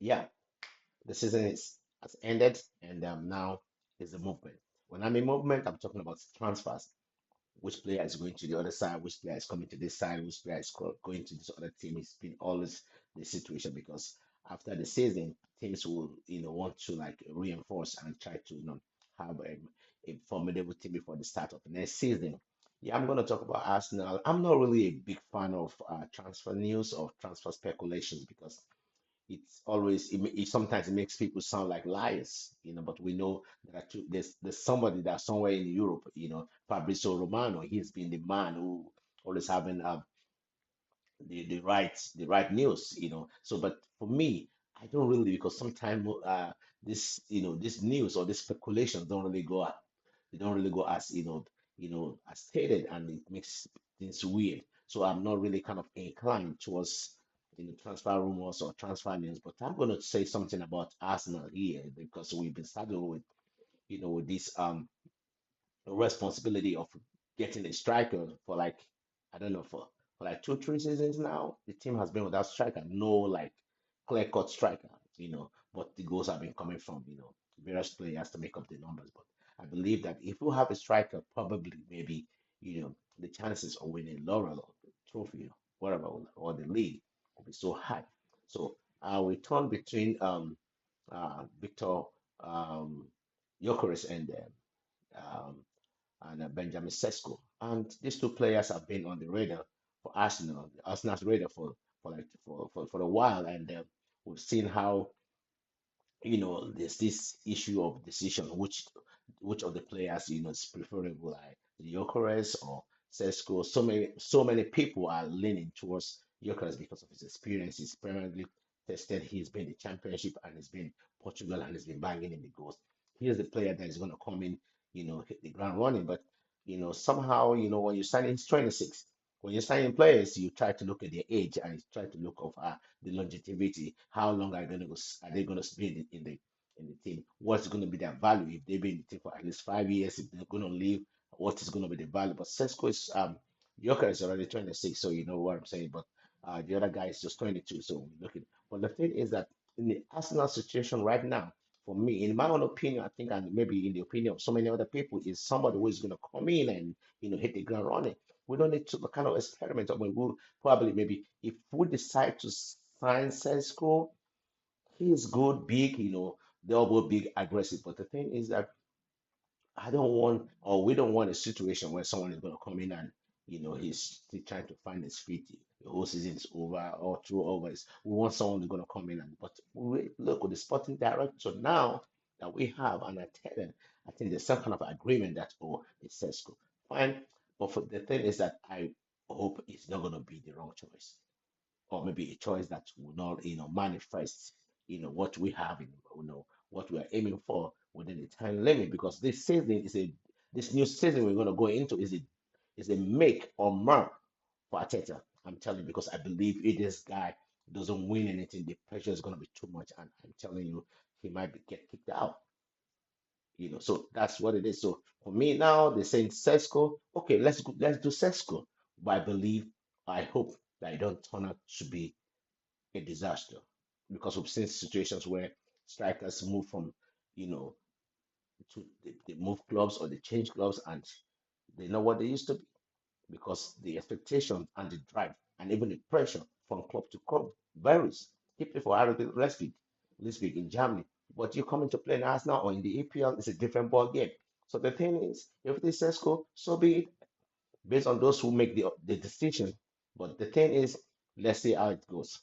Yeah, the season is has ended, and now is the movement. When I'm in movement, I'm talking about transfers. Which player is going to the other side? Which player is coming to this side? Which player is going to this other team? It's been always the situation because after the season, teams will want to like reinforce and try to have a formidable team before the start of the next season. Yeah, I'm going to talk about Arsenal. I'm not really a big fan of transfer news or transfer speculations because it's always sometimes it makes people sound like liars, but we know that there's somebody that's somewhere in Europe, Fabrizio Romano. He's been the man who always having the right news, So, but for me, I don't really because sometimes this news or this speculations don't really go out. They don't really go as as stated, and it makes things weird. So I'm not really kind of inclined towards transfer rumors or transfer news. But I'm going to say something about Arsenal here because we've been struggling with with this responsibility of getting a striker for like I don't know for like 2 3 seasons now. The team has been without striker, no like clear cut striker, but the goals have been coming from various players to make up the numbers. But I believe that if we have a striker, probably maybe the chances of winning laurel or the trophy or whatever or the league will be so high. So we turn between Victor um, Gyökeres um, and Benjamin Sesko. And these two players have been on the radar for Arsenal, Arsenal's radar for a while, and we've seen how there's this issue of decision which of the players is preferable, like Gyökeres or Sesko. So many people are leaning towards Gyökeres because of his experience. He's primarily tested. He's been in the championship and he's been Portugal and he's been banging in the goals. Here's the player that is going to come in, hit the ground running. But somehow when you sign in, he's 26. When you're signing players, you try to look at their age and you try to look of the longevity. How long are they going to be in the team? What's going to be their value if they've been in the team for at least 5 years? If they're going to leave, what is going to be the value? But Sesko is Joker is already 26, so you know what I'm saying. But the other guy is just 22, so we're looking. But the thing is that in the Arsenal situation right now, for me, in my own opinion, I think, and maybe in the opinion of so many other people, is somebody who is going to come in and hit the ground running. We don't need to kind of experiment. I mean, we'll probably maybe if we decide to sign Sesko, he is good, big, they're both big, aggressive. But the thing is that I don't want, or we don't want a situation where someone is going to come in and, he's still trying to find his feet. The whole season is over or two overs. We want someone who's going to come in and, but look with the sporting director now that we have, and I tell them, I think there's some kind of agreement that, oh, it's Sesko. Fine. But for the thing is that I hope it's not going to be the wrong choice or maybe a choice that will not, manifest, what we have in, what we are aiming for within the time limit. Because this new season we're going to go into is a make or mark for Arteta. I'm telling you because I believe if this guy doesn't win anything, the pressure is going to be too much, and I'm telling you, he might get kicked out. So that's what it is. So for me now, they're saying Sesco. Okay, let's do Sesco. But I believe, I hope that it don't turn out to be a disaster because we've seen situations where strikers move from, you know, they move clubs or they change clubs and they know what they used to be because the expectation and the drive and even the pressure from club to club varies. He played for RB Leipzig in Germany, but you come into play in Arsenal or in the EPL, it's a different ball game. So the thing is, if this says go, so be it, based on those who make the decision. But the thing is, let's see how it goes.